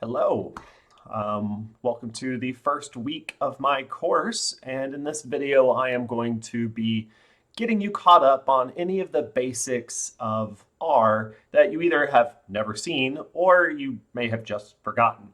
Hello. Welcome to the first week of my course, and in this video I am going to be getting you caught up on any of the basics of R that you either have never seen or you may have just forgotten.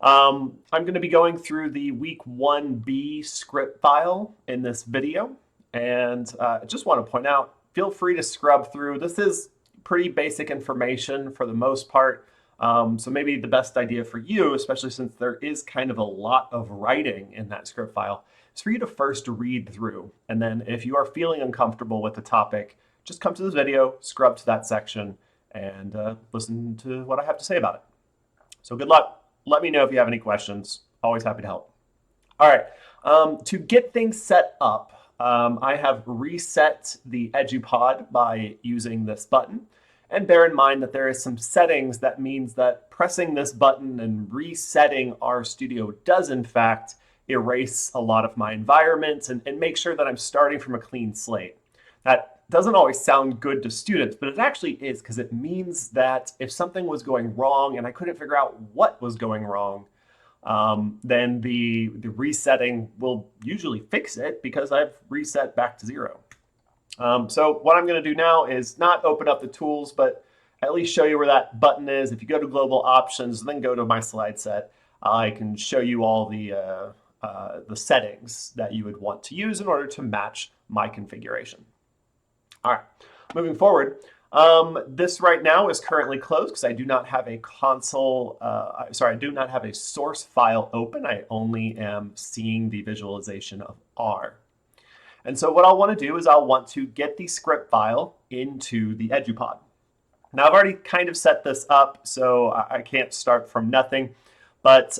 I'm going to be going through the Wk01b script file in this video, and I just want to point out, feel free to scrub through. This is pretty basic information for the most part. So maybe the best idea for you, especially since there is kind of a lot of writing in that script file, is for you to first read through. And then if you are feeling uncomfortable with the topic, just come to this video, scrub to that section, and listen to what I have to say about it. So good luck. Let me know if you have any questions. Always happy to help. All right, to get things set up, I have reset the EduPod by using this button. And bear in mind that there is some settings that means that pressing this button and resetting RStudio does in fact erase a lot of my environment and make sure that I'm starting from a clean slate. That doesn't always sound good to students, but it actually is, because it means that if something was going wrong and I couldn't figure out what was going wrong, then the resetting will usually fix it because I've reset back to zero. So what I'm going to do now is not open up the tools, but at least show you where that button is. If you go to global options, then go to my slide set, I can show you all the settings that you would want to use in order to match my configuration. All right, moving forward, this right now is currently closed because I do not have a console, I do not have a source file open. I only am seeing the visualization of R. And so what I'll want to do is I'll want to get the script file into the EduPod. Now I've already kind of set this up, so I can't start from nothing, but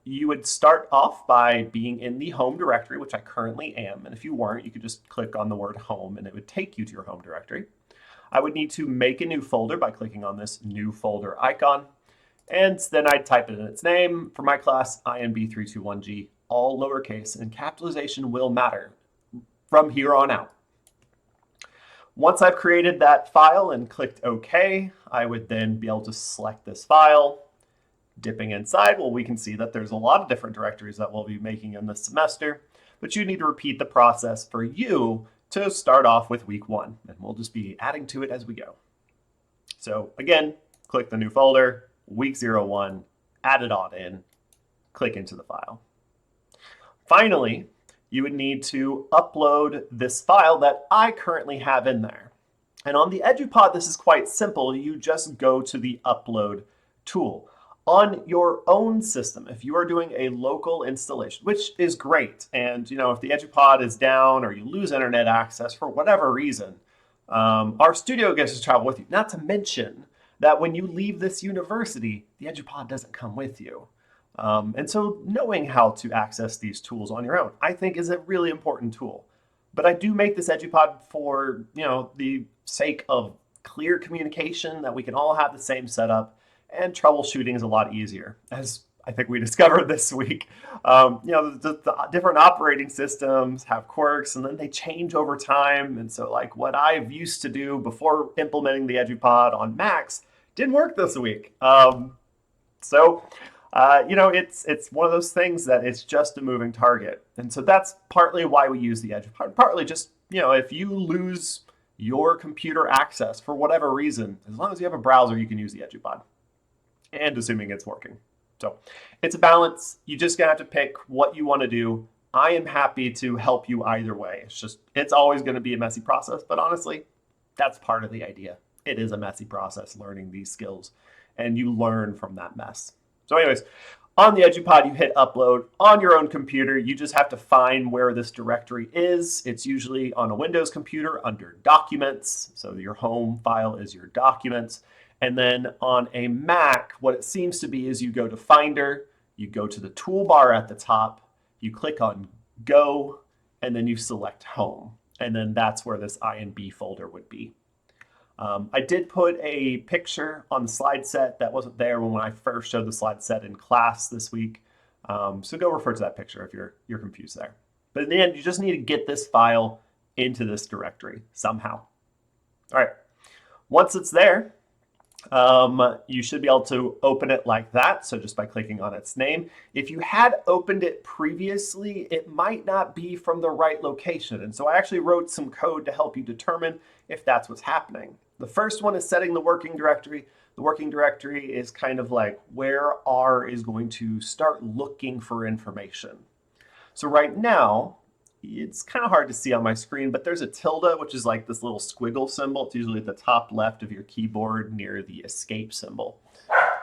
you would start off by being in the home directory, which I currently am. And if you weren't, you could just click on the word home and it would take you to your home directory. I would need to make a new folder by clicking on this new folder icon. And then I'd type in its name. For my class, INB321G, all lowercase, and capitalization will matter from here on out. Once I've created that file and clicked OK, I would then be able to select this file. Dipping inside, well, we can see that there's a lot of different directories that we'll be making in this semester, but you need to repeat the process for you to start off with week 1, and we'll just be adding to it as we go. So again, click the new folder, week 01, add it all in, click into the file. Finally, you would need to upload this file that I currently have in there. And on the EduPod, this is quite simple. You just go to the upload tool. On your own system, if you are doing a local installation, which is great, and if the EduPod is down or you lose internet access for whatever reason, RStudio gets to travel with you. Not to mention that when you leave this university, the EduPod doesn't come with you. And so knowing how to access these tools on your own, I think, is a really important tool. But I do make this EduPod for, the sake of clear communication, that we can all have the same setup, and troubleshooting is a lot easier, as I think we discovered this week. The different operating systems have quirks, and then they change over time. And so like what I've used to do before implementing the EduPod on Macs didn't work this week. It's one of those things that it's just a moving target. And so that's partly why we use the EduPod. Partly just, if you lose your computer access for whatever reason, as long as you have a browser, you can use the EduPod. And assuming it's working. So it's a balance. You just gonna have to pick what you want to do. I am happy to help you either way. It's always going to be a messy process, but honestly, that's part of the idea. It is a messy process learning these skills, and you learn from that mess. So anyways, on the EduPod, you hit upload. On your own computer, you just have to find where this directory is. It's usually on a Windows computer under Documents. So your home file is your Documents. And then on a Mac, what it seems to be is you go to Finder, you go to the toolbar at the top, you click on Go, and then you select Home. And then that's where this INB folder would be. I did put a picture on the slide set that wasn't there when I first showed the slide set in class this week. So go refer to that picture if you're confused there. But in the end, you just need to get this file into this directory somehow. All right, once it's there, You should be able to open it like that, so just by clicking on its name. If you had opened it previously, it might not be from the right location, and so I actually wrote some code to help you determine if that's what's happening. The first one is setting the working directory. The working directory is kind of like where R is going to start looking for information. So right now, it's kind of hard to see on my screen, but there's a tilde, which is like this little squiggle symbol. It's usually at the top left of your keyboard near the escape symbol.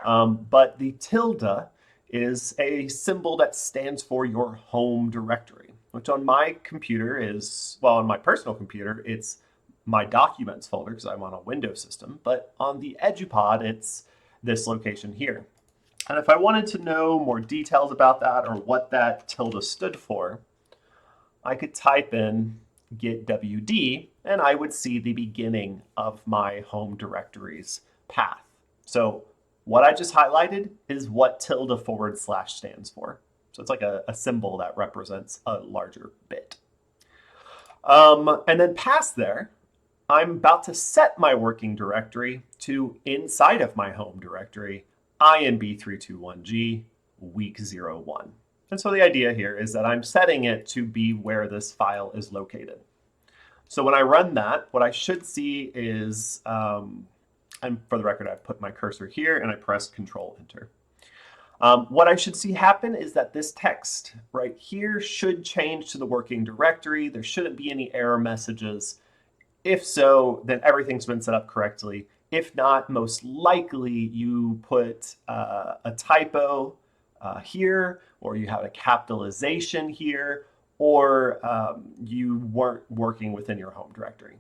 But the tilde is a symbol that stands for your home directory, which on my computer is, well, on my personal computer, it's my documents folder because I'm on a Windows system. But on the EduPod, it's this location here. And if I wanted to know more details about that or what that tilde stood for, I could type in git wd and I would see the beginning of my home directory's path. So what I just highlighted is what tilde / stands for. So it's like a symbol that represents a larger bit. And then past there, I'm about to set my working directory to inside of my home directory, inb321g week01. And so the idea here is that I'm setting it to be where this file is located. So when I run that, what I should see is, and for the record, I've put my cursor here and I pressed Control Enter. What I should see happen is that this text right here should change to the working directory. There shouldn't be any error messages. If so, then everything's been set up correctly. If not, most likely you put a typo here, or you have a capitalization here, or you weren't working within your home directory.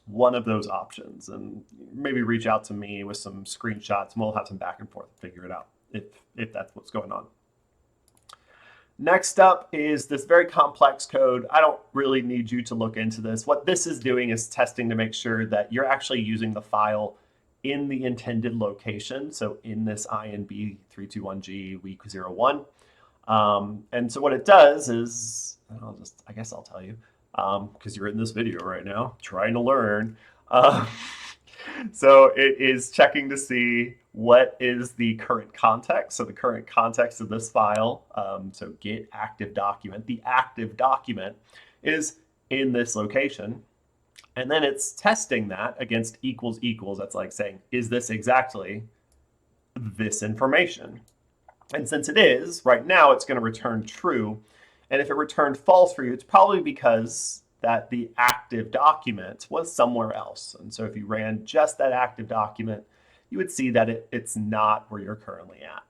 One of those options, and maybe reach out to me with some screenshots and we'll have some back and forth to figure it out if that's what's going on. Next up is this very complex code. I don't really need you to look into this. What this is doing is testing to make sure that you're actually using the file in the intended location. So in this inb321g week01. And so what it does is, I guess I'll tell you, because you're in this video right now, trying to learn. So it is checking to see what is the current context. So the current context of this file, so git active document, the active document is in this location. And then it's testing that against equals equals. That's like saying, is this exactly this information? And since it is, right now it's going to return true. And if it returned false for you, it's probably because that the active document was somewhere else. And so if you ran just that active document, you would see that it's not where you're currently at.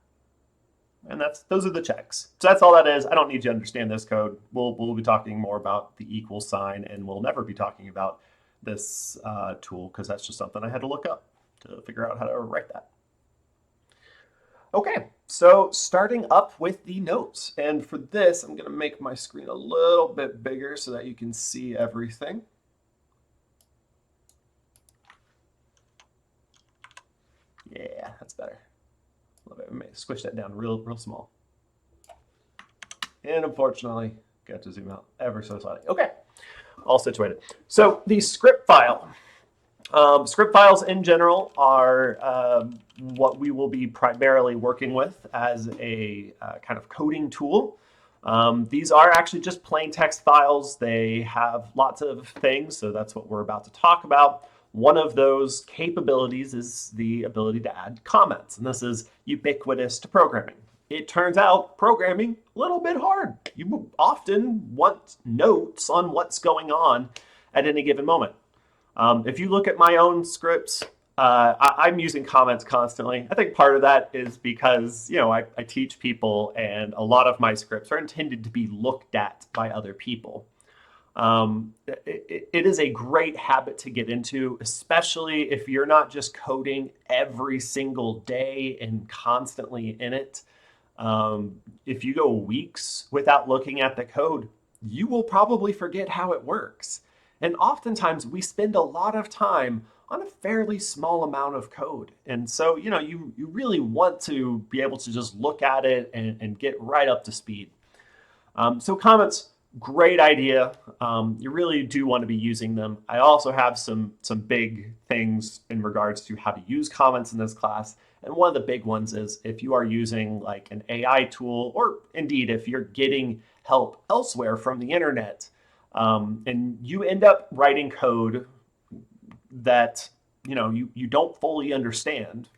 And those are the checks. So that's all that is. I don't need you to understand this code. We'll be talking more about the equal sign, and we'll never be talking about this tool because that's just something I had to look up to figure out how to write that. Okay, so starting up with the notes. And for this, I'm going to make my screen a little bit bigger so that you can see everything. Yeah, that's better. Love it. I may squish that down real small. And unfortunately, got to zoom out ever so slightly. Okay, all situated. So the script file. Script files in general are what we will be primarily working with as a kind of coding tool. These are actually just plain text files. They have lots of things, so that's what we're about to talk about. One of those capabilities is the ability to add comments, and this is ubiquitous to programming. It turns out programming a little bit hard. You often want notes on what's going on at any given moment. If you look at my own scripts, I'm using comments constantly. I think part of that is because, I teach people and a lot of my scripts are intended to be looked at by other people. It is a great habit to get into, especially if you're not just coding every single day and constantly in it. If you go weeks without looking at the code, you will probably forget how it works. And oftentimes we spend a lot of time on a fairly small amount of code. And so, you really want to be able to just look at it and get right up to speed. So comments Great idea. You really do want to be using them. I also have some big things in regards to how to use comments in this class. And one of the big ones is if you are using like an AI tool, or indeed if you're getting help elsewhere from the internet, and you end up writing code that you don't fully understand.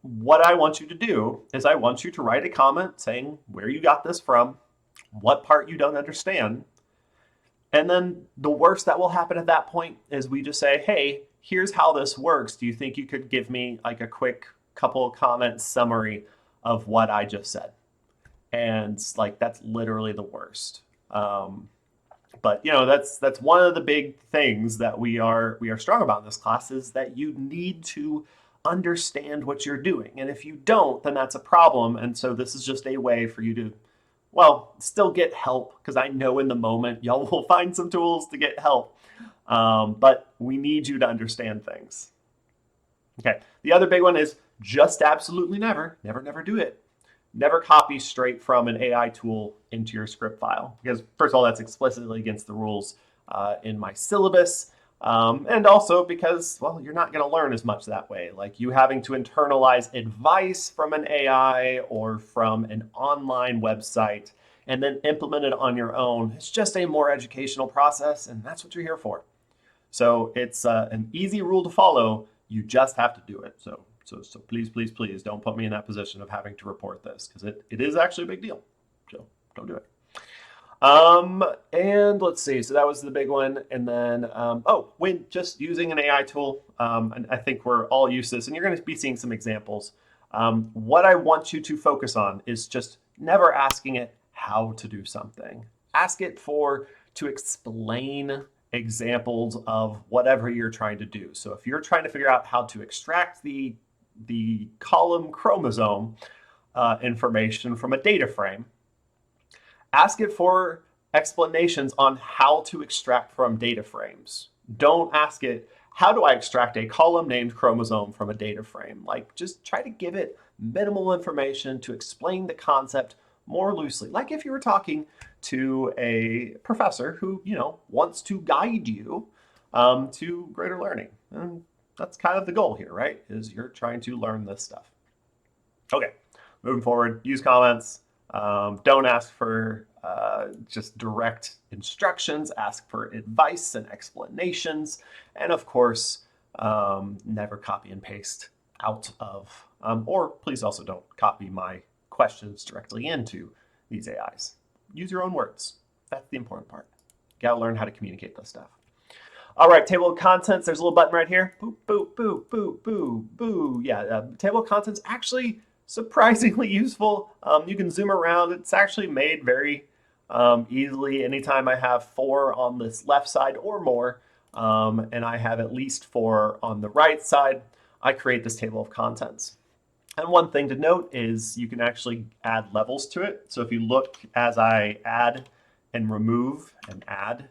What I want you to do is I want you to write a comment saying where you got this from, what part you don't understand. And then the worst that will happen at that point is we just say, hey, here's how this works. Do you think you could give me like a quick couple of comment summary of what I just said? And like that's literally the worst. But that's one of the big things that we are strong about in this class is that you need to understand what you're doing. And if you don't, then that's a problem. And so this is just a way for you to, well, still get help, because I know in the moment y'all will find some tools to get help. But we need you to understand things. Okay, the other big one is just absolutely never do it. Never copy straight from an AI tool into your script file, because first of all, that's explicitly against the rules in my syllabus. And also because, well, you're not going to learn as much that way. Like you having to internalize advice from an AI or from an online website and then implement it on your own. It's just a more educational process, and that's what you're here for. So it's an easy rule to follow. You just have to do it. So please, please, please don't put me in that position of having to report this, because it is actually a big deal. So don't do it. And let's see, so that was the big one. And then, when just using an AI tool, and I think we're all used to this, and you're going to be seeing some examples. What I want you to focus on is just never asking it how to do something. Ask it to explain examples of whatever you're trying to do. So if you're trying to figure out how to extract the column chromosome information from a data frame, ask it for explanations on how to extract from data frames. Don't ask it, how do I extract a column named chromosome from a data frame? Like, just try to give it minimal information to explain the concept more loosely. Like if you were talking to a professor who, wants to guide you to greater learning. And that's kind of the goal here, right? Is you're trying to learn this stuff. Okay, moving forward, use comments. Don't ask for just direct instructions. Ask for advice and explanations. And of course, never copy and paste out of, or please also don't copy my questions directly into these AIs. Use your own words. That's the important part. You gotta learn how to communicate this stuff. All right, table of contents. There's a little button right here. Boo, boo, boo, boo, boo, boo. Yeah, table of contents actually surprisingly useful. You can zoom around. It's actually made very easily. Anytime I have 4 on this left side or more, and I have at least 4 on the right side, I create this table of contents. And one thing to note is you can actually add levels to it. So if you look as I add and remove and add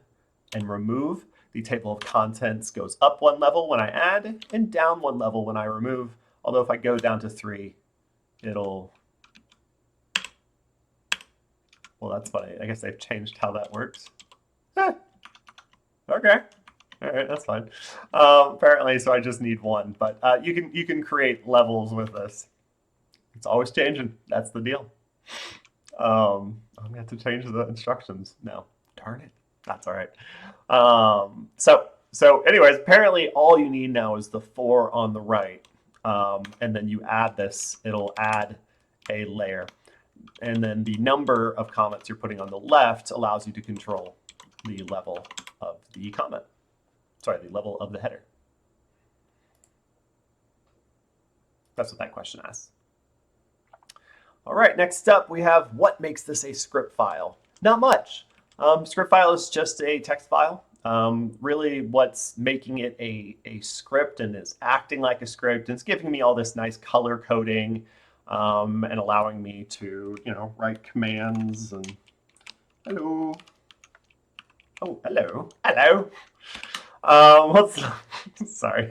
and remove, the table of contents goes up 1 level when I add and down 1 level when I remove. Although if I go down to 3, it'll, well, that's funny. I guess they've changed how that works. Okay. All right, that's fine. Apparently, so I just need 1, but you can create levels with this. It's always changing. That's the deal. I'm gonna have to change the instructions now. Darn it. That's all right. So anyways, apparently all you need now is the 4 on the right. And then you add this, it'll add a layer. And then the number of comments you're putting on the left allows you to control the level of the comment. Sorry, the level of the header. That's what that question asks. All right, next up we have what makes this a script file? Not much. Script file is just a text file. Really what's making it a script and is acting like a script, and it's giving me all this nice color coding and allowing me to, write commands and hello. Oh, hello. Sorry.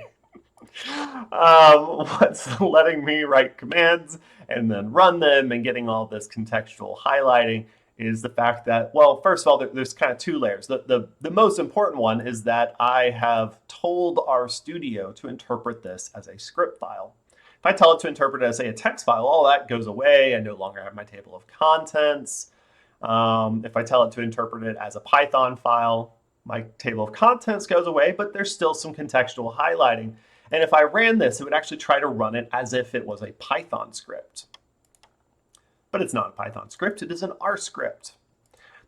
What's letting me write commands and then run them and getting all this contextual highlighting is the fact that, well, first of all, there's kind of two layers. The most important one is that I have told RStudio to interpret this as a script file. If I tell it to interpret it as, say, a text file, all that goes away. I no longer have my table of contents. If I tell it to interpret it as a Python file, my table of contents goes away, but there's still some contextual highlighting. And if I ran this, it would actually try to run it as if it was a Python script. But it's not a Python script, it is an R script.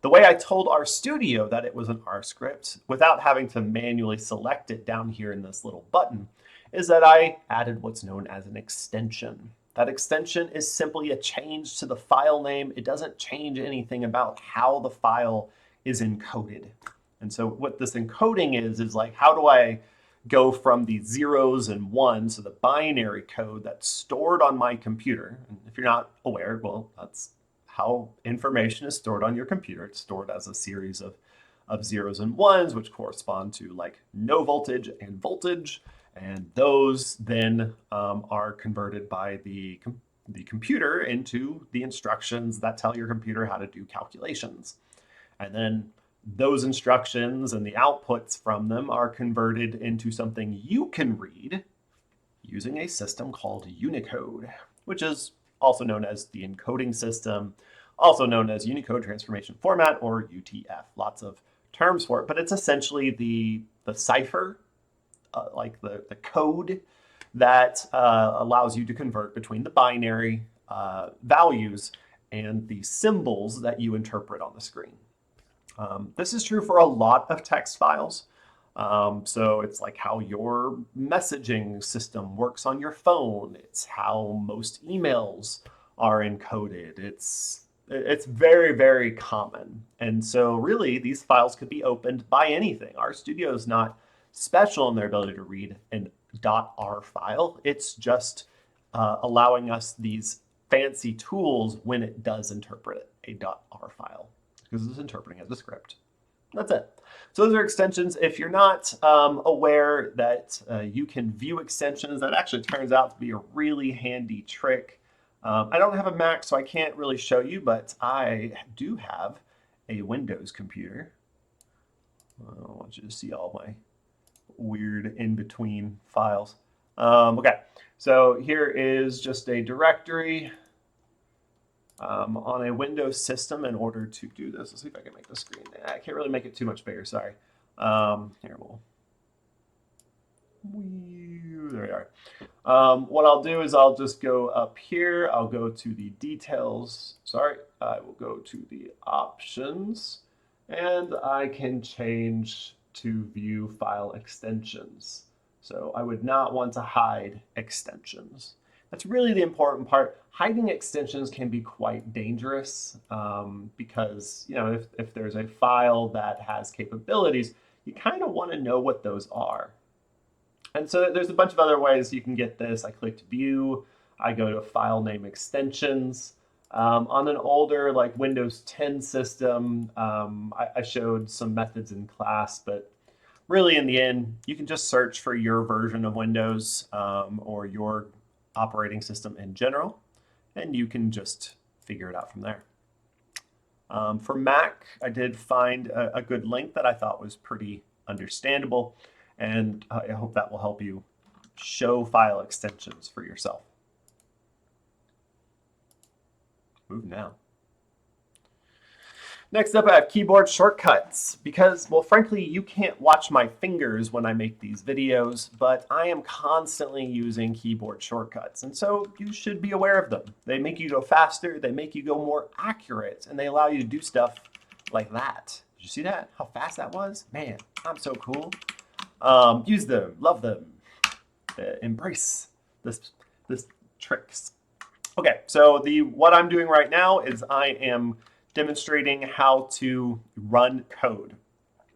The way I told RStudio that it was an R script, without having to manually select it down here in this little button, is that I added what's known as an extension. That extension is simply a change to the file name. It doesn't change anything about how the file is encoded. And so what this encoding is like, how do I go from the zeros and ones, so the binary code that's stored on my computer. And if you're not aware, well, that's how information is stored on your computer. It's stored as a series of zeros and ones, which correspond to like no voltage and voltage. And those then are converted by the computer into the instructions that tell your computer how to do calculations. And then those instructions and the outputs from them are converted into something you can read using a system called Unicode, which is also known as the encoding system, also known as Unicode Transformation Format, or UTF. Lots of terms for it, but it's essentially the cipher, like the code that allows you to convert between the binary values and the symbols that you interpret on the screen. This is true for a lot of text files. So it's like how your messaging system works on your phone. It's how most emails are encoded. It's very, very common. And so really these files could be opened by anything. RStudio is not special in their ability to read an .r file. It's just allowing us these fancy tools when it does interpret a .r file, because it's interpreting as a script. That's it. So those are extensions. If you're not aware that you can view extensions, that actually turns out to be a really handy trick. I don't have a Mac, so I can't really show you, but I do have a Windows computer. I want you to see all my weird in-between files. Okay, so here is just a directory on a Windows system. In order to do this, let's see if I can make the screen. I can't really make it too much bigger, sorry. Here, there we are. What I'll do is I'll just go up here. I'll go to the details. Sorry, I will go to the options, and I can change to view file extensions. So I would not want to hide extensions. That's really the important part. Hiding extensions can be quite dangerous because, you know, if there's a file that has capabilities, you kind of want to know what those are. And so there's a bunch of other ways you can get this. I clicked view. I go to file name extensions. On an older like Windows 10 system, I showed some methods in class, but really in the end, you can just search for your version of Windows or your operating system in general, and you can just figure it out from there. For Mac, I did find a good link that I thought was pretty understandable, and I hope that will help you show file extensions for yourself. Move now. Next up, I have keyboard shortcuts because, well, frankly, you can't watch my fingers when I make these videos, but I am constantly using keyboard shortcuts, and so you should be aware of them. They make you go faster, they make you go more accurate, and they allow you to do stuff like that. Did you see that? How fast that was? Man, I'm so cool. Use them, love them, embrace this tricks. Okay, so what I'm doing right now is I am demonstrating how to run code.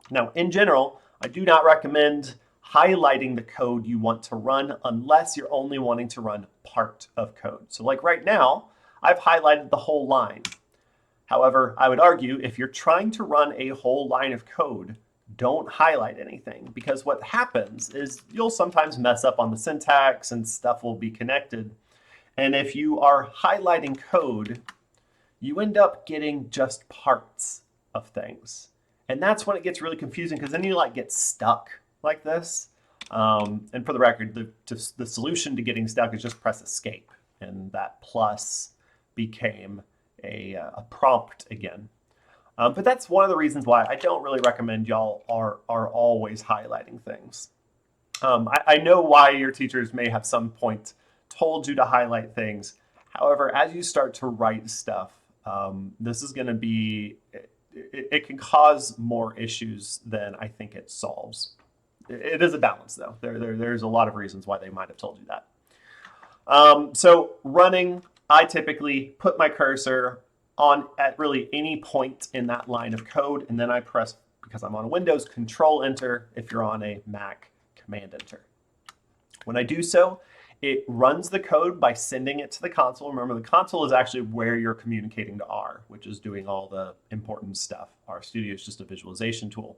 Now, in general, I do not recommend highlighting the code you want to run unless you're only wanting to run part of code. So like right now, I've highlighted the whole line. However, I would argue if you're trying to run a whole line of code, don't highlight anything, because what happens is you'll sometimes mess up on the syntax and stuff will be connected. And if you are highlighting code, you end up getting just parts of things. And that's when it gets really confusing, because then you like get stuck like this. And for the record, the solution to getting stuck is just press escape. And that plus became a prompt again. But that's one of the reasons why I don't really recommend y'all are always highlighting things. I know why your teachers may have some point told you to highlight things. However, as you start to write stuff, this is going to be, it can cause more issues than I think it solves. It is a balance, though. There's a lot of reasons why they might have told you that. So running, I typically put my cursor on at really any point in that line of code, and then I press, because I'm on Windows, Control Enter. If you're on a Mac, Command Enter. When I do so, it runs the code by sending it to the console. Remember, the console is actually where you're communicating to R, which is doing all the important stuff. RStudio is just a visualization tool.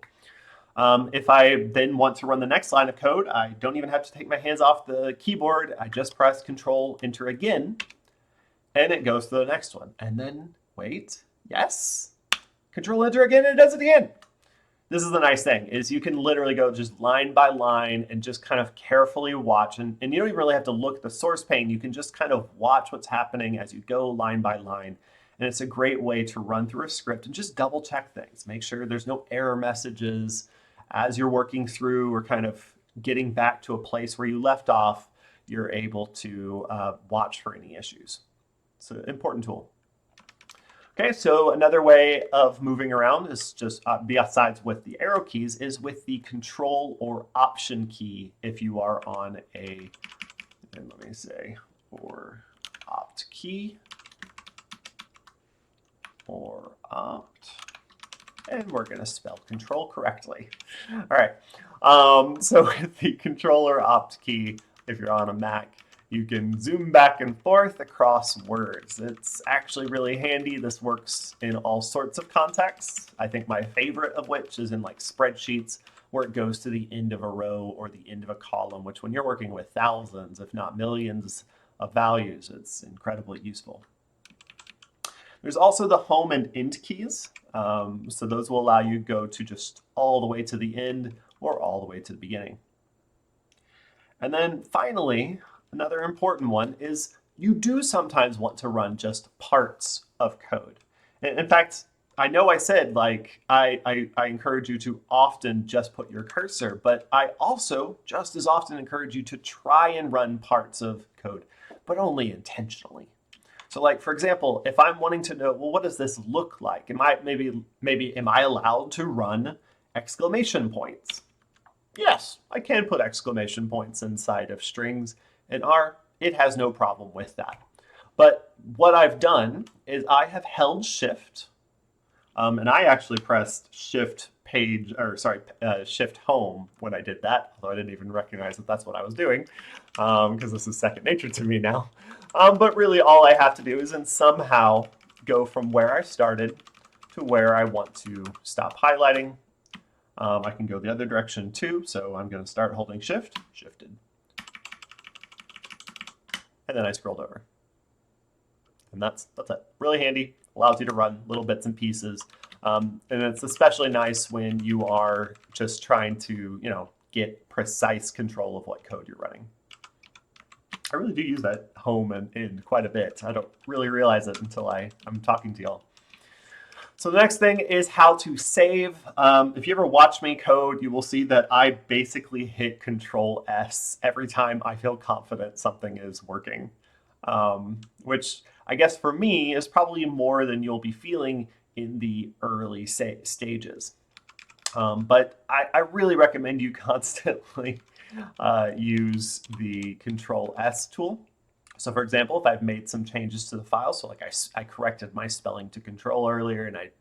If I then want to run the next line of code, I don't even have to take my hands off the keyboard. I just press Control Enter again, and it goes to the next one. And then, wait, yes, Control Enter again, and it does it again. This is the nice thing, is you can literally go just line by line and just kind of carefully watch. And you don't even really have to look at the source pane. You can just kind of watch what's happening as you go line by line. And it's a great way to run through a script and just double check things. Make sure there's no error messages as you're working through or kind of getting back to a place where you left off. You're able to watch for any issues. It's an important tool. Okay, so another way of moving around is just besides with the arrow keys is with the Control or Option key if you are on a, and let me say, or Opt key, or Opt, and we're going to spell Control correctly. All right, so with the Control or Opt key, if you're on a Mac, you can zoom back and forth across words. It's actually really handy. This works in all sorts of contexts. I think my favorite of which is in like spreadsheets, where it goes to the end of a row or the end of a column, which when you're working with thousands, if not millions of values, it's incredibly useful. There's also the home and end keys. So those will allow you to go to just all the way to the end or all the way to the beginning. And then finally, another important one is you do sometimes want to run just parts of code. In fact, I know I said like I encourage you to often just put your cursor, but I also just as often encourage you to try and run parts of code, but only intentionally. So like, for example, if I'm wanting to know, well, what does this look like? Am I allowed to run exclamation points? Yes, I can put exclamation points inside of strings. In R, it has no problem with that. But what I've done is I have held Shift, and I actually pressed Shift Home when I did that, although I didn't even recognize that that's what I was doing, because this is second nature to me now. But really all I have to do is then somehow go from where I started to where I want to stop highlighting. I can go the other direction too, so I'm going to start holding Shift, Shifted. And then I scrolled over. And that's it. Really handy, allows you to run little bits and pieces. And it's especially nice when you are just trying to, get precise control of what code you're running. I really do use that home and end quite a bit. I don't really realize it until I'm talking to y'all. So the next thing is how to save. If you ever watch me code, you will see that I basically hit Control S every time I feel confident something is working, which I guess for me is probably more than you'll be feeling in the early stages. But I really recommend you constantly use the Control S tool. So for example, if I've made some changes to the file, so like I corrected my spelling to control earlier, and I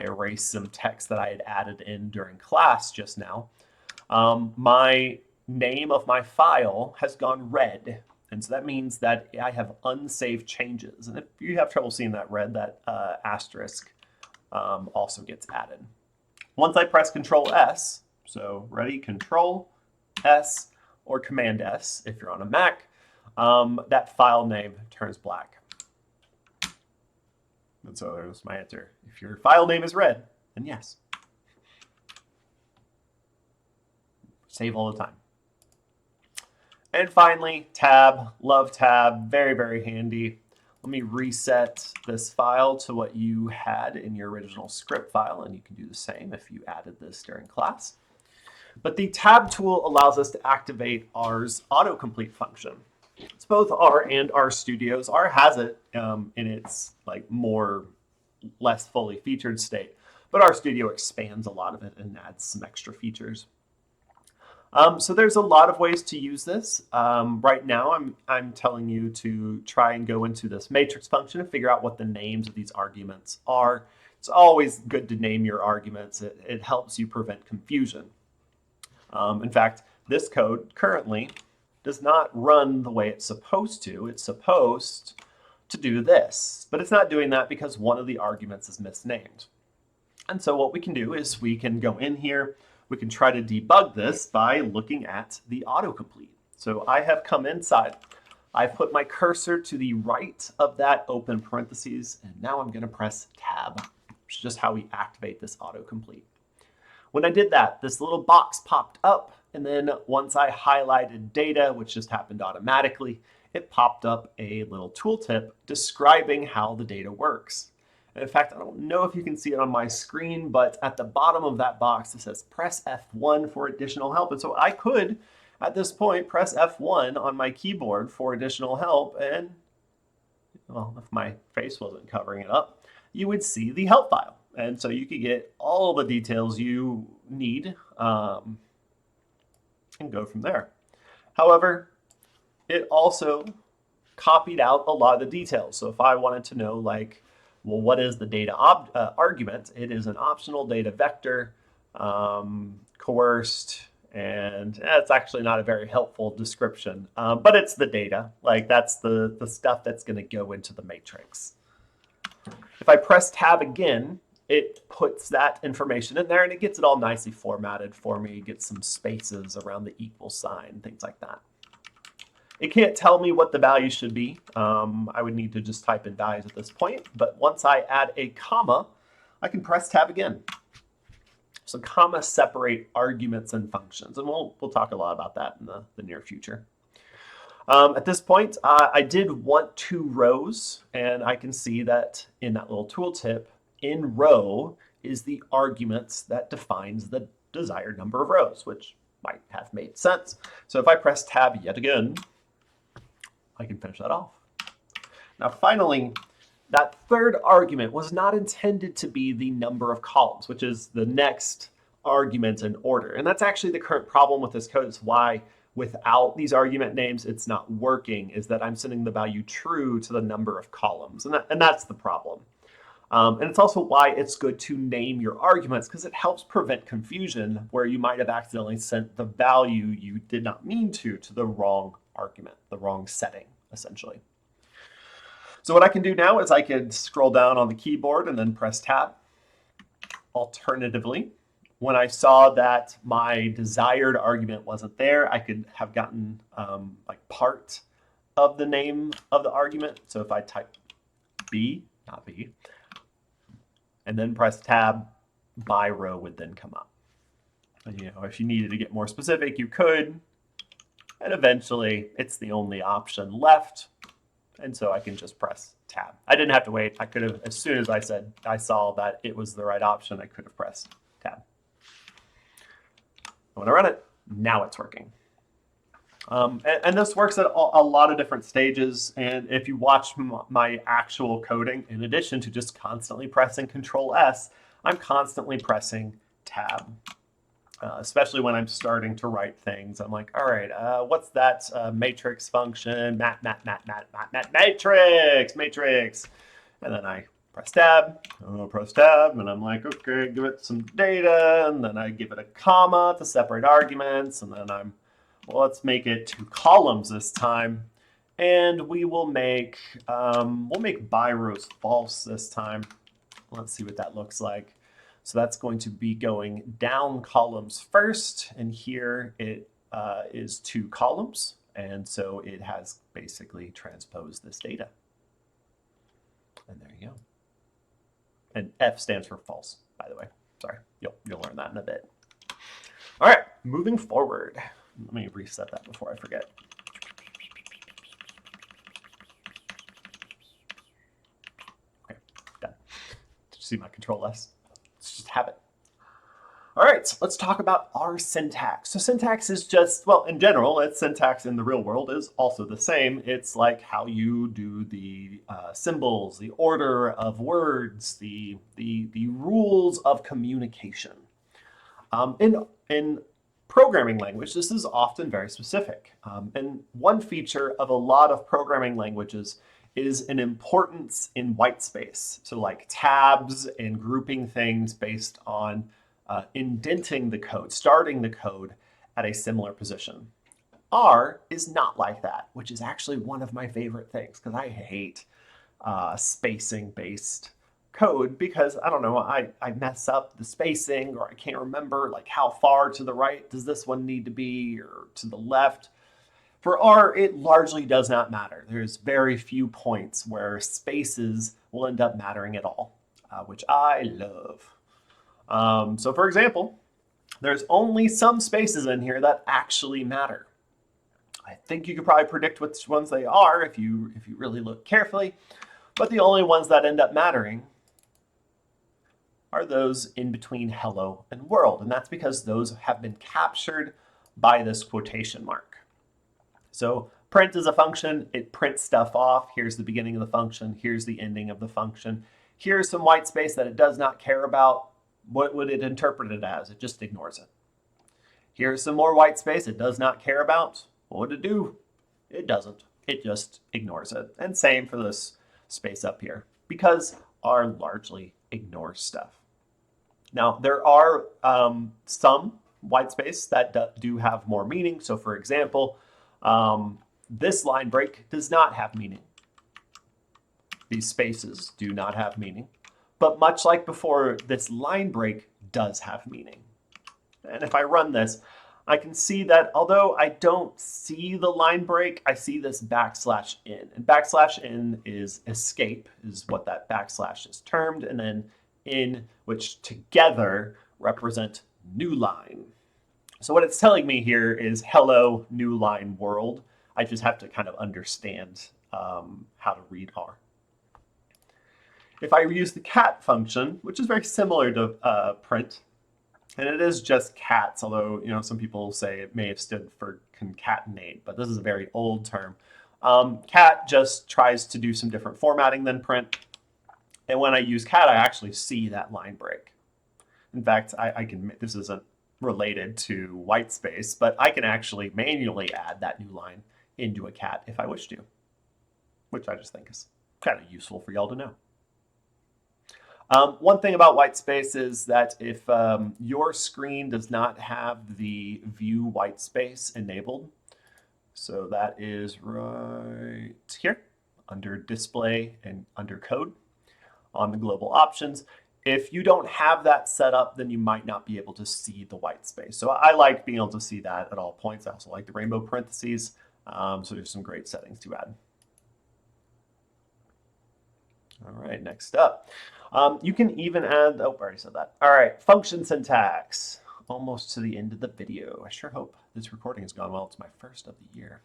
erased some text that I had added in during class just now, my name of my file has gone red. And so that means that I have unsaved changes. And if you have trouble seeing that red, that asterisk also gets added. Once I press Control S, so ready, Control S or Command S if you're on a Mac, that file name turns black. And so there's my answer. If your file name is red, then yes. Save all the time. And finally, tab, love tab, very, very handy. Let me reset this file to what you had in your original script file, and you can do the same if you added this during class. But the tab tool allows us to activate R's autocomplete function. It's both R and RStudios. R has it in its less fully featured state, but RStudio expands a lot of it and adds some extra features. So there's a lot of ways to use this. Right now, I'm telling you to try and go into this matrix function and figure out what the names of these arguments are. It's always good to name your arguments. It helps you prevent confusion. In fact, this code currently does not run the way it's supposed to. It's supposed to do this, but it's not doing that because one of the arguments is misnamed. And so what we can do is we can go in here. We can try to debug this by looking at the autocomplete. So I have come inside. I've put my cursor to the right of that open parentheses, and now I'm going to press tab, which is just how we activate this autocomplete. When I did that, this little box popped up, and then once I highlighted data, which just happened automatically, it popped up a little tooltip describing how the data works. And in fact, I don't know if you can see it on my screen, but at the bottom of that box, it says press F1 for additional help. And so I could, at this point, press F1 on my keyboard for additional help. And, well, if my face wasn't covering it up, you would see the help file. And so you could get all the details you need and go from there. However, it also copied out a lot of the details. So if I wanted to know, like, well, what is the data argument? It is an optional data vector, coerced, and it's actually not a very helpful description, but it's the data. Like, that's the stuff that's going to go into the matrix. If I press tab again, it puts that information in there and it gets it all nicely formatted for me. It gets some spaces around the equal sign, things like that. It can't tell me what the value should be. I would need to just type in values at this point. But once I add a comma, I can press tab again. So commas separate arguments and functions. And we'll talk a lot about that in the near future. At this point, I did want 2 rows. And I can see that in that little tooltip, in row is the arguments that defines the desired number of rows, which might have made sense. So if I press tab yet again, I can finish that off. Now, finally, that third argument was not intended to be the number of columns, which is the next argument in order. And that's actually the current problem with this code. It's why without these argument names, it's not working, is that I'm sending the value true to the number of columns. And that's the problem. And it's also why it's good to name your arguments, because it helps prevent confusion where you might have accidentally sent the value you did not mean to the wrong argument, the wrong setting, essentially. So what I can do now is I could scroll down on the keyboard and then press tab. Alternatively, when I saw that my desired argument wasn't there, I could have gotten like part of the name of the argument. So if I type B, not B, and then press tab, by row would then come up. And, if you needed to get more specific, you could. And eventually, it's the only option left. And so I can just press tab. I didn't have to wait. I could have, as soon as I saw that it was the right option, I could have pressed tab. When I run it, now it's working. And this works at a lot of different stages. And if you watch my actual coding, in addition to just constantly pressing Control S, I'm constantly pressing tab. Especially when I'm starting to write things. I'm like, all right, what's that matrix function? Matrix. And then I press tab, and I'm like, okay, give it some data, and then I give it a comma to separate arguments, and then well, let's make it 2 columns this time, and we will make, we'll make by rows false this time. Let's see what that looks like. So that's going to be going down columns first, and here it is 2 columns, and so it has basically transposed this data. And there you go. And F stands for false, by the way. Sorry, you'll learn that in a bit. All right, moving forward. Let me reset that before I forget. Okay, done. Did you see my Control S? Let's just have it. All right, let's talk about our syntax. So syntax is just, well, in general, its syntax in the real world is also the same. It's like how you do the symbols, the order of words, the rules of communication. In programming language, this is often very specific. And one feature of a lot of programming languages is an importance in white space. So like tabs and grouping things based on indenting the code, starting the code at a similar position. R is not like that, which is actually one of my favorite things because I hate spacing-based code because, I don't know, I mess up the spacing or I can't remember like how far to the right does this one need to be or to the left. For R, it largely does not matter. There's very few points where spaces will end up mattering at all, which I love. So for example, there's only some spaces in here that actually matter. I think you could probably predict which ones they are if you really look carefully, but the only ones that end up mattering are those in between hello and world, and that's because those have been captured by this quotation mark. So print is a function, it prints stuff off. Here's the beginning of the function, here's the ending of the function. Here's some white space that it does not care about. What would it interpret it as? It just ignores it. Here's some more white space it does not care about. What would it do? It doesn't. It just ignores it. And same for this space up here, because R largely ignores stuff. Now, there are some white space that do have more meaning. So for example, this line break does not have meaning. These spaces do not have meaning. But much like before, this line break does have meaning. And if I run this, I can see that although I don't see the line break, I see this \n. And \n is escape, is what that backslash is termed, and then in, which together represent new line. So what it's telling me here is hello, new line world. I just have to kind of understand how to read R. If I use the cat function, which is very similar to print, and it is just cats, although some people say it may have stood for concatenate, but this is a very old term. Cat just tries to do some different formatting than print, and when I use cat, I actually see that line break. In fact, I can. This isn't related to white space, but I can actually manually add that new line into a cat if I wish to, which I just think is kind of useful for y'all to know. One thing about white space is that if your screen does not have the view white space enabled, so that is right here under display and under code on the global options. If you don't have that set up, then you might not be able to see the white space. So I like being able to see that at all points. I also like the rainbow parentheses. So there's some great settings to add. All right, next up. You can even add, oh, I already said that. All right, function syntax. Almost to the end of the video. I sure hope this recording has gone well. It's my first of the year.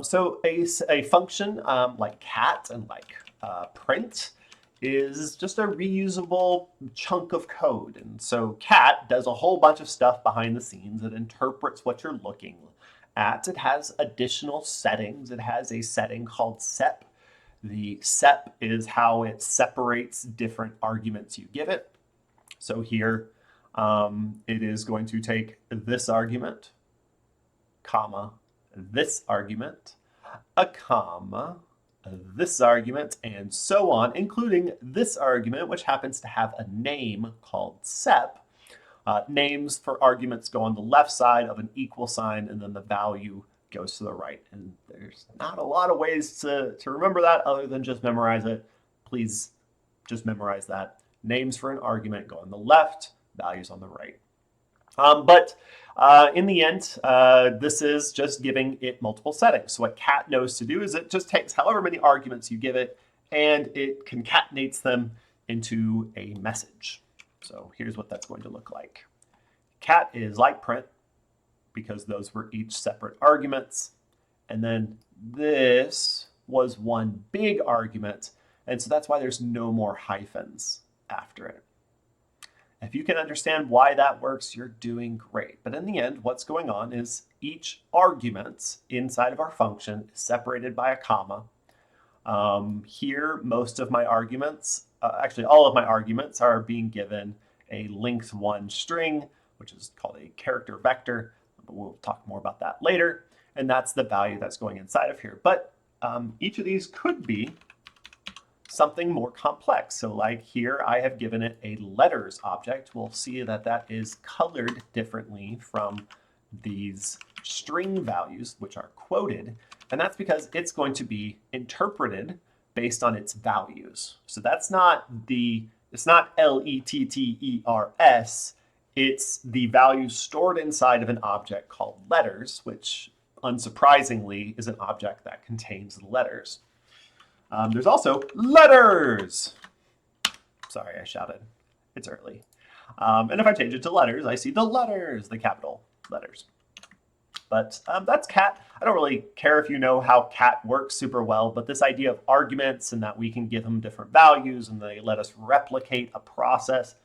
So a function like cat and like print is just a reusable chunk of code. And so cat does a whole bunch of stuff behind the scenes. It interprets what you're looking at. It has additional settings. It has a setting called sep. The sep is how it separates different arguments you give it. So here it is going to take this argument, comma, this argument, a comma, this argument, and so on, including this argument, which happens to have a name called sep. Names for arguments go on the left side of an equal sign, and then the value goes to the right. And there's not a lot of ways to remember that other than just memorize it. Please just memorize that. Names for an argument go on the left, values on the right. But in the end, this is just giving it multiple settings. So what cat knows to do is it just takes however many arguments you give it and it concatenates them into a message. So here's what that's going to look like. Cat is like print because those were each separate arguments. And then this was one big argument. And so that's why there's no more hyphens after it. If you can understand why that works, you're doing great. But in the end, what's going on is each argument inside of our function is separated by a comma. Here, most of my arguments, actually all of my arguments are being given a length 1 string, which is called a character vector. But we'll talk more about that later. And that's the value that's going inside of here. But each of these could be something more complex. So like here, I have given it a letters object. We'll see that that is colored differently from these string values, which are quoted. And that's because it's going to be interpreted based on its values. So that's not it's not letters, it's the values stored inside of an object called letters, which unsurprisingly is an object that contains letters. There's also letters. Sorry, I shouted. It's early. And if I change it to letters, I see the letters, the capital letters. But that's cat. I don't really care if you know how cat works super well, but this idea of arguments and that we can give them different values and they let us replicate a process,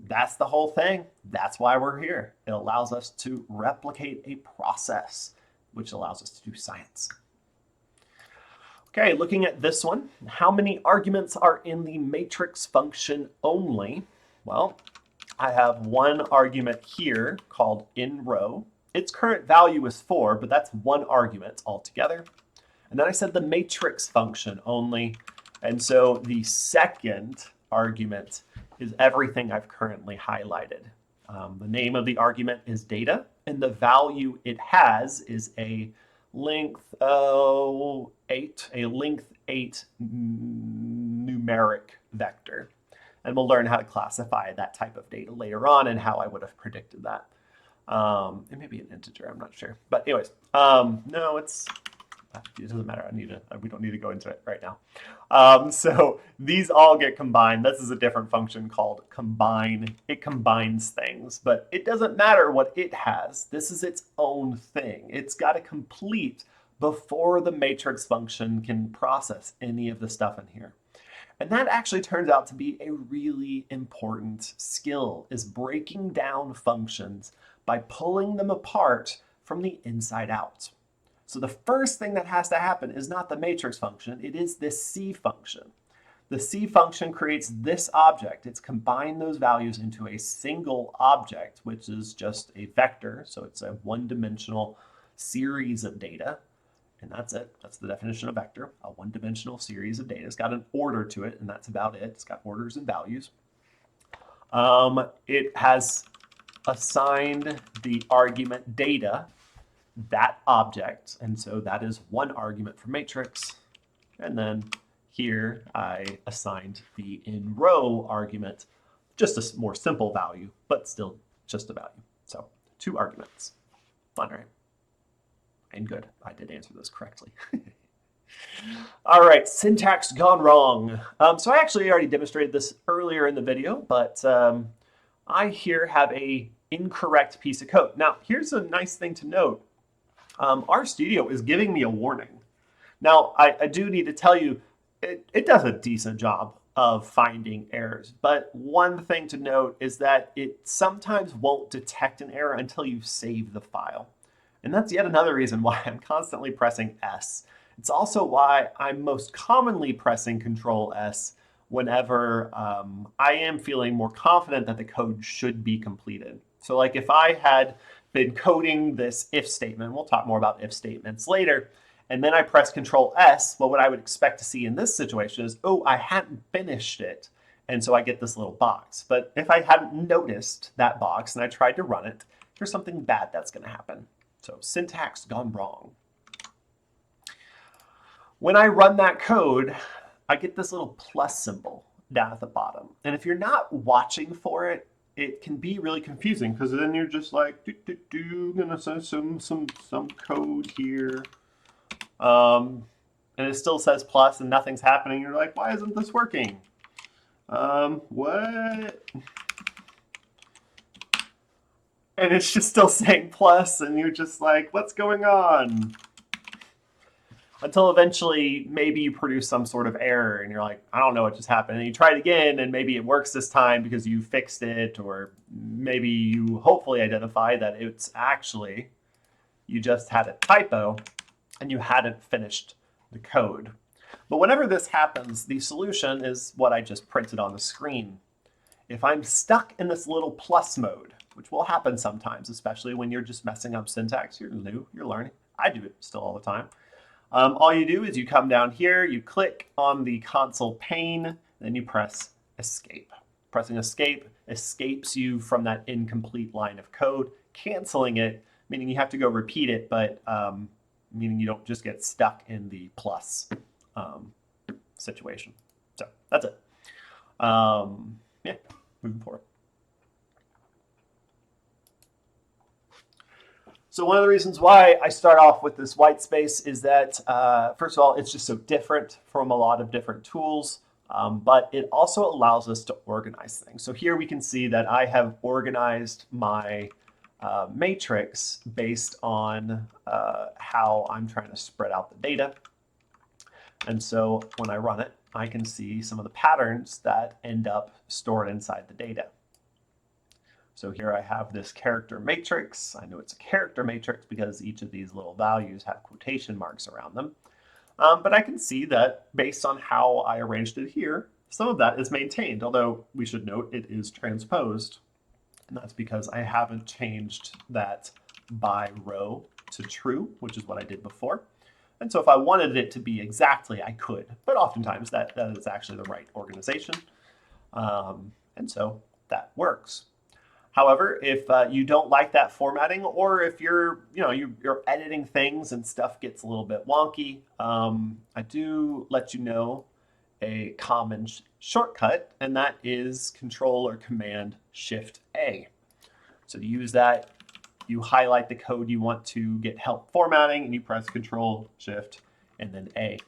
that's the whole thing. That's why we're here. It allows us to replicate a process, which allows us to do science. Okay, looking at this one, how many arguments are in the matrix function only? Well, I have one argument here called inRow. Its current value is 4, but that's one argument altogether. And then I said the matrix function only. And so the second argument is everything I've currently highlighted. The name of the argument is data, and the value it has is a length 8 numeric vector. And we'll learn how to classify that type of data later on and how I would have predicted that. It may be an integer, I'm not sure. But anyways, no, it doesn't matter. We don't need to go into it right now. So these all get combined. This is a different function called combine. It combines things, but it doesn't matter what it has. This is its own thing. It's got to complete before the matrix function can process any of the stuff in here. And that actually turns out to be a really important skill, is breaking down functions by pulling them apart from the inside out. So the first thing that has to happen is not the matrix function, it is this C function. The C function creates this object. It's combined those values into a single object, which is just a vector. So it's a one-dimensional series of data. And that's it. That's the definition of vector, a one-dimensional series of data. It's got an order to it, and that's about it. It's got orders and values. It has assigned the argument data, that object, and so that is one argument for matrix. And then here I assigned the inRow argument, just a more simple value, but still just a value. So 2 arguments. Fun, right? And good, I did answer this correctly. All right, syntax gone wrong. So I actually already demonstrated this earlier in the video, but I here have a incorrect piece of code. Now, here's a nice thing to note. RStudio is giving me a warning. Now, I do need to tell you, it does a decent job of finding errors, but one thing to note is that it sometimes won't detect an error until you save the file. And that's yet another reason why I'm constantly pressing S. It's also why I'm most commonly pressing Control S whenever I am feeling more confident that the code should be completed. So like if I had been coding this if statement, we'll talk more about if statements later, and then I press Control S, well, what I would expect to see in this situation is, oh, I hadn't finished it. And so I get this little box. But if I hadn't noticed that box and I tried to run it, there's something bad that's going to happen. So syntax gone wrong. When I run that code, I get this little plus symbol down at the bottom. And if you're not watching for it, it can be really confusing because then you're just like, gonna send some code here. And it still says plus and nothing's happening. You're like, why isn't this working? What? And it's just still saying plus, and you're just like, what's going on? Until eventually, maybe you produce some sort of error, and you're like, I don't know what just happened. And you try it again, and maybe it works this time because you fixed it, or maybe you hopefully identify that it's actually, you just had a typo, and you hadn't finished the code. But whenever this happens, the solution is what I just printed on the screen. If I'm stuck in this little plus mode, which will happen sometimes, especially when you're just messing up syntax, you're new, you're learning. I do it still all the time. All you do is you come down here, you click on the console pane, then you press escape. Pressing escape escapes you from that incomplete line of code, canceling it, meaning you have to go repeat it, but meaning you don't just get stuck in the plus situation. So that's it. Yeah, moving forward. So one of the reasons why I start off with this white space is that, first of all, it's just so different from a lot of different tools, but it also allows us to organize things. So here we can see that I have organized my matrix based on how I'm trying to spread out the data. And so when I run it, I can see some of the patterns that end up stored inside the data. So here I have this character matrix. I know it's a character matrix because each of these little values have quotation marks around them. But I can see that based on how I arranged it here, some of that is maintained, although we should note it is transposed. And that's because I haven't changed that by row to true, which is what I did before. And so if I wanted it to be exactly, I could. But oftentimes that is actually the right organization. And so that works. However, if you don't like that formatting, or if you're editing things and stuff gets a little bit wonky, I do let you know a common shortcut, and that is Control or Command Shift A. So to use that, you highlight the code you want to get help formatting, and you press Control Shift and then A.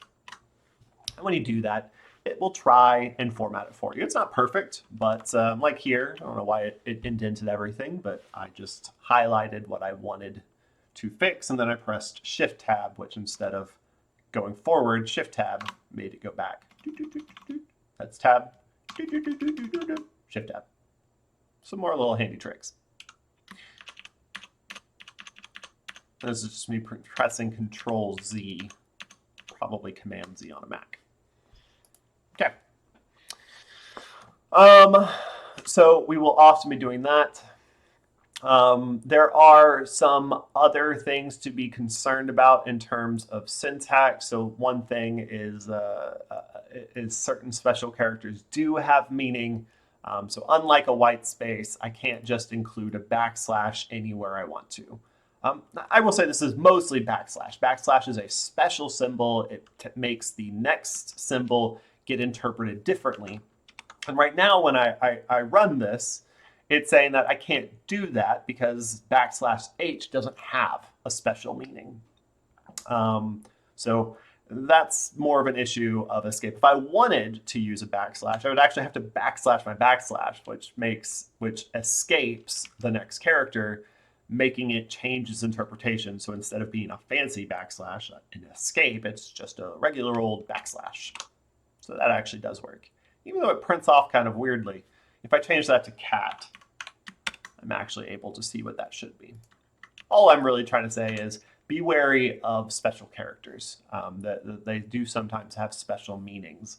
And when you do that, it will try and format it for you. It's not perfect, but like here, I don't know why it indented everything, but I just highlighted what I wanted to fix, and then I pressed Shift Tab, which instead of going forward, Shift Tab made it go back. That's Tab, Shift Tab. Some more little handy tricks. This is just me pressing Control Z, probably Command Z on a Mac. Okay. So we will often be doing that. There are some other things to be concerned about in terms of syntax. So one thing is certain special characters do have meaning. So unlike a white space, I can't just include a backslash anywhere I want to. I will say this is mostly backslash. Backslash is a special symbol. It makes the next symbol get interpreted differently. And right now when I run this, it's saying that I can't do that because \h doesn't have a special meaning. So that's more of an issue of escape. If I wanted to use a backslash, I would actually have to backslash my backslash, which escapes the next character, making it change its interpretation. So instead of being a fancy backslash, an escape, it's just a regular old backslash. So that actually does work. Even though it prints off kind of weirdly, if I change that to cat, I'm actually able to see what that should be. All I'm really trying to say is be wary of special characters. That they do sometimes have special meanings.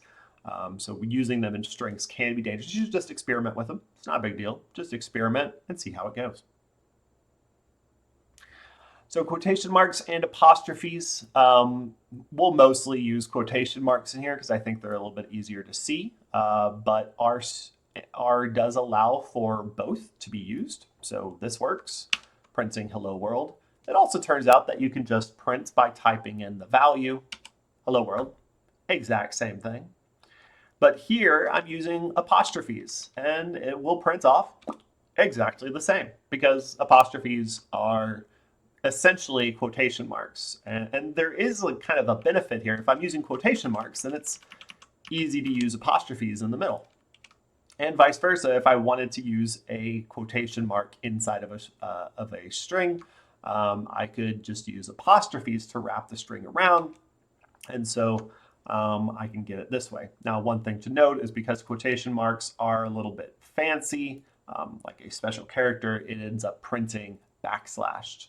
So using them in strings can be dangerous. You should just experiment with them. It's not a big deal. Just experiment and see how it goes. So quotation marks and apostrophes, we'll mostly use quotation marks in here because I think they're a little bit easier to see, but R does allow for both to be used. So this works, printing hello world. It also turns out that you can just print by typing in the value, hello world, exact same thing. But here I'm using apostrophes and it will print off exactly the same because apostrophes are essentially quotation marks. And there is like kind of a benefit here. If I'm using quotation marks, then it's easy to use apostrophes in the middle. And vice versa, if I wanted to use a quotation mark inside of a string, I could just use apostrophes to wrap the string around. And so I can get it this way. Now, one thing to note is because quotation marks are a little bit fancy, like a special character, it ends up printing backslashed.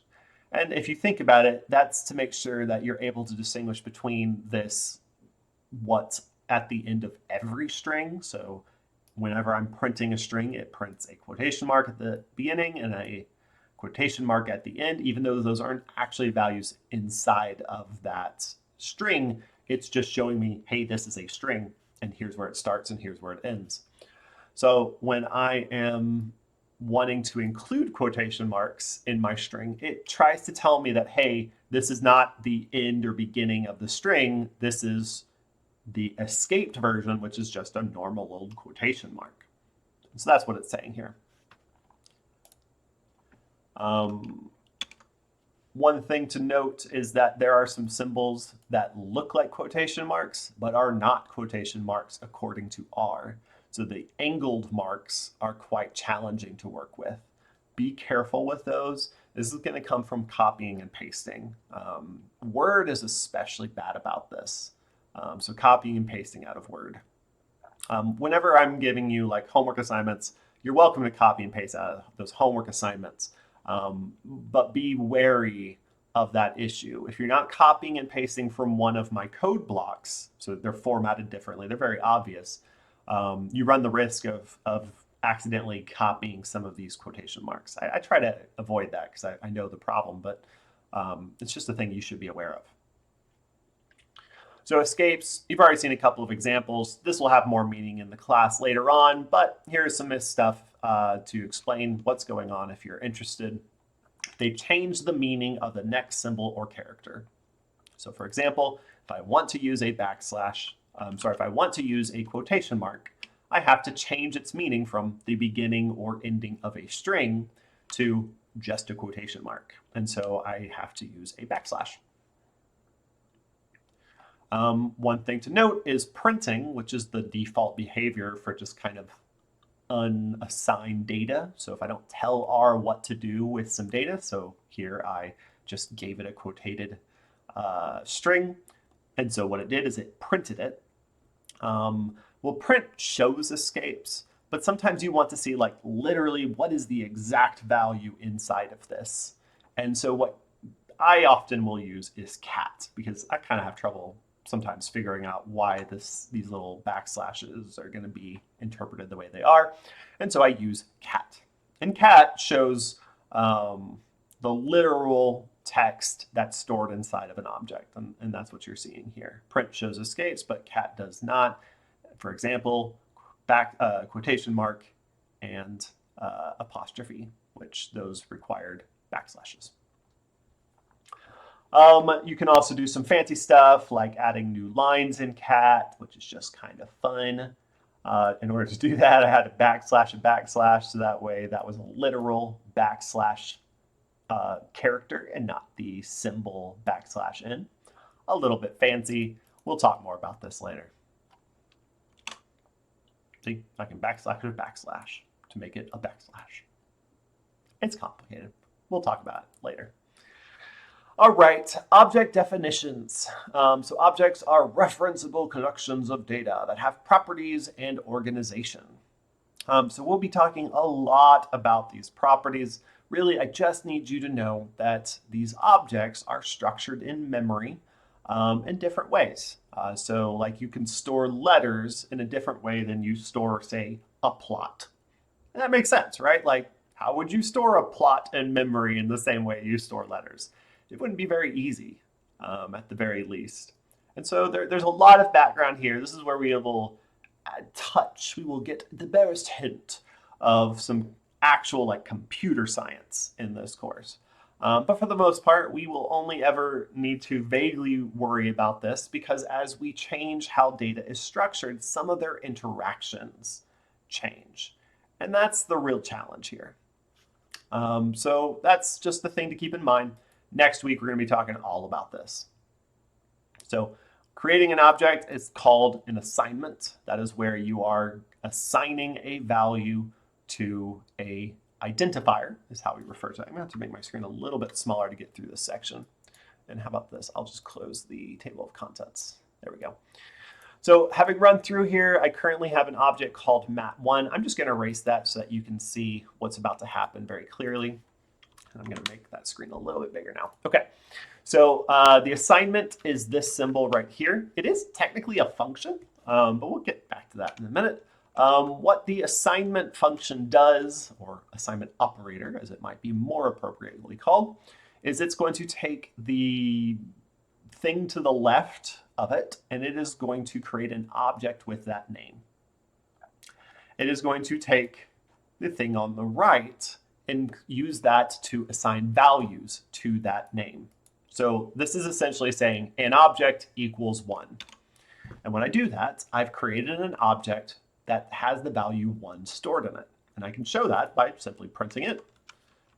And if you think about it, that's to make sure that you're able to distinguish between this, what's at the end of every string. So whenever I'm printing a string, it prints a quotation mark at the beginning and a quotation mark at the end, even though those aren't actually values inside of that string. It's just showing me, hey, this is a string, and here's where it starts and here's where it ends. So when I am wanting to include quotation marks in my string, it tries to tell me that, hey, this is not the end or beginning of the string. This is the escaped version, which is just a normal old quotation mark. So that's what it's saying here. One thing to note is that there are some symbols that look like quotation marks, but are not quotation marks according to R. So the angled marks are quite challenging to work with. Be careful with those. This is going to come from copying and pasting. Word is especially bad about this. So copying and pasting out of Word. Whenever I'm giving you like homework assignments, you're welcome to copy and paste out of those homework assignments. But be wary of that issue. If you're not copying and pasting from one of my code blocks, so they're formatted differently, they're very obvious, you run the risk of accidentally copying some of these quotation marks. I try to avoid that because I know the problem, but it's just a thing you should be aware of. So escapes, you've already seen a couple of examples. This will have more meaning in the class later on, but here's some stuff to explain what's going on if you're interested. They change the meaning of the next symbol or character. So for example, if I want to use a if I want to use a quotation mark, I have to change its meaning from the beginning or ending of a string to just a quotation mark. And so I have to use a backslash. One thing to note is printing, which is the default behavior for just kind of unassigned data. So if I don't tell R what to do with some data, so here I just gave it a quotated string. And so what it did is it printed it. Well, print shows escapes, but sometimes you want to see like literally what is the exact value inside of this. And so what I often will use is cat, because I kind of have trouble sometimes figuring out why these little backslashes are going to be interpreted the way they are. And so I use cat. And cat shows the literal text that's stored inside of an object. And that's what you're seeing here. Print shows escapes, but cat does not. For example, quotation mark and apostrophe, which those required backslashes. You can also do some fancy stuff like adding new lines in cat, which is just kind of fun. In order to do that, I had a backslash, so that way that was a literal backslash character and not the symbol \n. A little bit fancy. We'll talk more about this later. See, I can backslash or backslash to make it a backslash. It's complicated. We'll talk about it later. All right, object definitions. So objects are referenceable collections of data that have properties and organization. So we'll be talking a lot about these properties. Really, I just need you to know that these objects are structured in memory in different ways. So like you can store letters in a different way than you store, say, a plot. And that makes sense, right? Like, how would you store a plot in memory in the same way you store letters? It wouldn't be very easy, at the very least. And so there's a lot of background here. This is where we will we will get the barest hint of some actual like computer science in this course. But for the most part, we will only ever need to vaguely worry about this because as we change how data is structured, some of their interactions change. And that's the real challenge here. So that's just the thing to keep in mind. Next week, we're going to be talking all about this. So Creating an object is called an assignment. That is where you are assigning a value to a identifier, is how we refer to it. I'm going to have to make my screen a little bit smaller to get through this section. And how about this? I'll just close the table of contents. There we go. So having run through here, I currently have an object called mat1. I'm just going to erase that so that you can see what's about to happen very clearly. And I'm going to make that screen a little bit bigger now. Okay, so the assignment is this symbol right here. It is technically a function, but we'll get back to that in a minute. What the assignment function does, or assignment operator, as it might be more appropriately called, is it's going to take the thing to the left of it, and it is going to create an object with that name. It is going to take the thing on the right and use that to assign values to that name. So this is essentially saying an object equals 1. And when I do that, I've created an object that has the value 1 stored in it. And I can show that by simply printing it.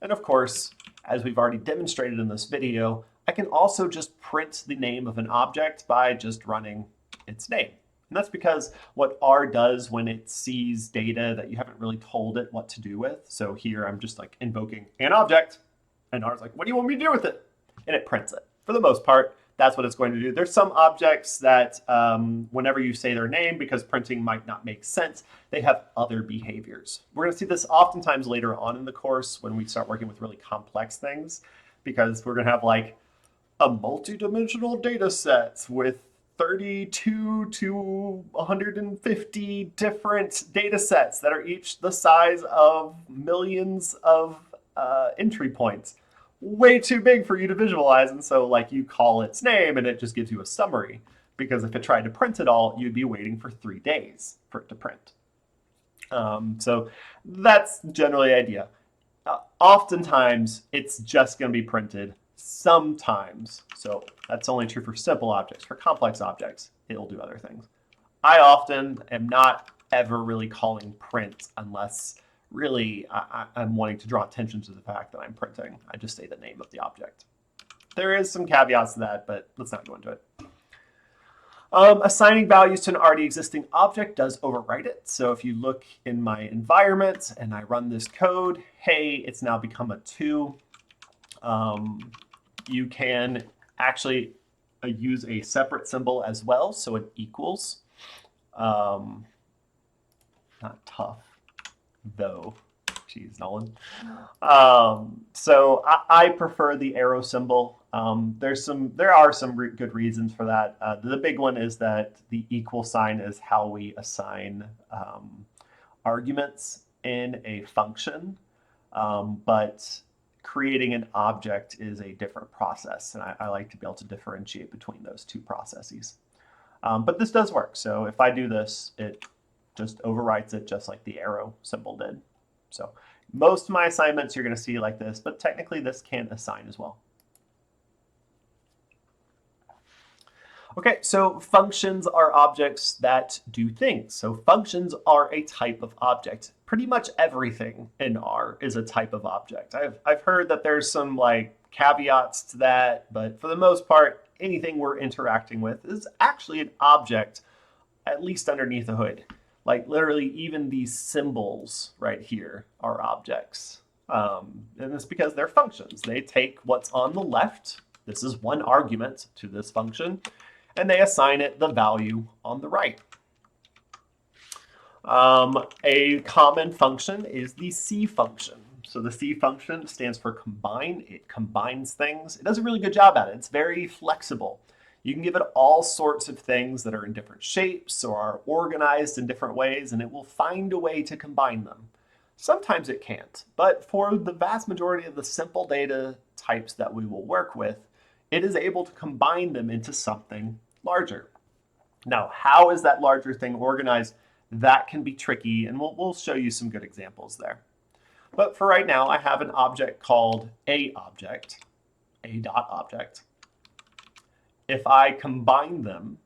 And of course, as we've already demonstrated in this video, I can also just print the name of an object by just running its name. And that's because what R does when it sees data that you haven't really told it what to do with. So here I'm just like invoking an object, and R's like, what do you want me to do with it? And it prints it. For the most part, that's what it's going to do. There's some objects that whenever you say their name, because printing might not make sense, they have other behaviors. We're going to see this oftentimes later on in the course when we start working with really complex things, because we're going to have like a multi-dimensional data set with 32 to 150 different data sets that are each the size of millions of entry points. Way too big for you to visualize, and so like you call its name and it just gives you a summary, because if it tried to print it all, you'd be waiting for 3 days for it to print. So that's generally the idea. Oftentimes, it's just going to be printed. Sometimes, so that's only true for simple objects. For complex objects, it'll do other things. I often am not ever really calling print unless really I'm wanting to draw attention to the fact that I'm printing. I just say the name of the object. There is some caveats to that, but let's not go into it. Assigning values to an already existing object does overwrite it. So if you look in my environment and I run this code, hey, it's now become a 2. You can actually use a separate symbol as well, so it equals. Not tough, though. Jeez, Nolan. So I prefer the arrow symbol. There are some good reasons for that. The big one is that the equal sign is how we assign arguments in a function, but creating an object is a different process, and I like to be able to differentiate between those two processes. But this does work. So if I do this, it just overwrites it just like the arrow symbol did. So most of my assignments you're going to see like this, but technically this can assign as well. Okay, so functions are objects that do things. So functions are a type of object. Pretty much everything in R is a type of object. I've heard that there's some like caveats to that, but for the most part, anything we're interacting with is actually an object, at least underneath the hood. Like literally even these symbols right here are objects. And it's because they're functions. They take what's on the left, this is one argument to this function, and they assign it the value on the right. A common function is the C function. So the C function stands for combine. It combines things. It does a really good job at it. It's very flexible. You can give it all sorts of things that are in different shapes or are organized in different ways, and it will find a way to combine them. Sometimes it can't, but for the vast majority of the simple data types that we will work with, it is able to combine them into something larger. Now, how is that larger thing organized? That can be tricky, and we'll show you some good examples there. But for right now, I have an object called a.object, a.object. If I combine them,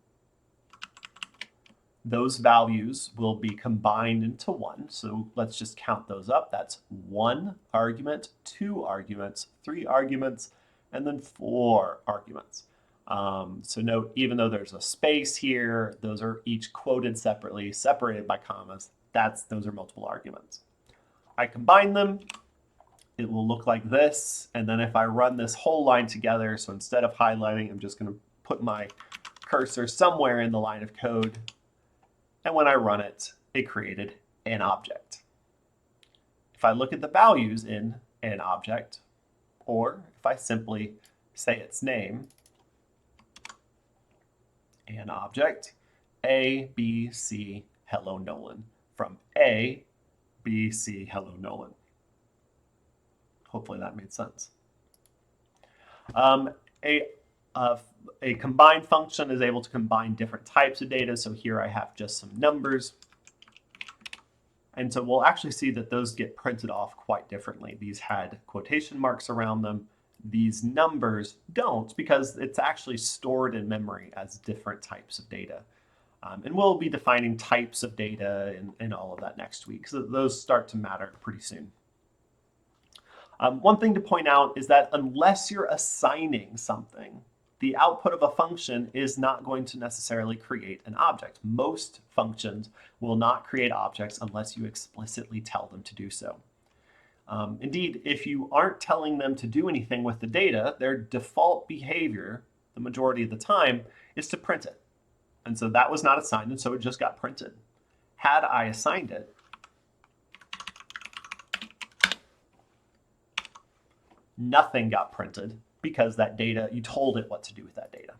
those values will be combined into 1. So let's just count those up. That's 1 argument, 2 arguments, 3 arguments, and then 4 arguments. So note, even though there's a space here, those are each quoted separately, separated by commas. Those are multiple arguments. I combine them, it will look like this. And then if I run this whole line together, so instead of highlighting, I'm just going to put my cursor somewhere in the line of code. And when I run it, it created an object. If I look at the values in an object, or if I simply say its name, an object, A, B, C, hello Nolan, from A, B, C, hello Nolan. Hopefully that made sense. A combine function is able to combine different types of data. So here I have just some numbers. And so we'll actually see that those get printed off quite differently. These had quotation marks around them. These numbers don't, because it's actually stored in memory as different types of data. And we'll be defining types of data and all of that next week. So those start to matter pretty soon. One thing to point out is that unless you're assigning something, the output of a function is not going to necessarily create an object. Most functions will not create objects unless you explicitly tell them to do so. Indeed, if you aren't telling them to do anything with the data, their default behavior, the majority of the time, is to print it. And so that was not assigned, and so it just got printed. Had I assigned it, nothing got printed because that data, you told it what to do with that data.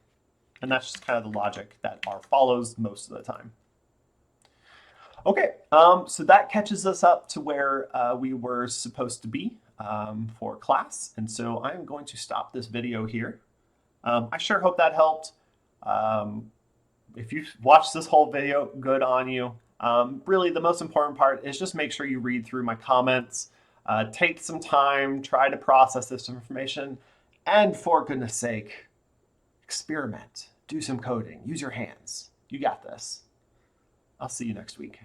And that's just kind of the logic that R follows most of the time. Okay, so that catches us up to where we were supposed to be for class. And so I'm going to stop this video here. I sure hope that helped. If you've watched this whole video, good on you. Really, the most important part is just make sure you read through my comments. Take some time, try to process this information, and for goodness sake, experiment. Do some coding. Use your hands. You got this. I'll see you next week.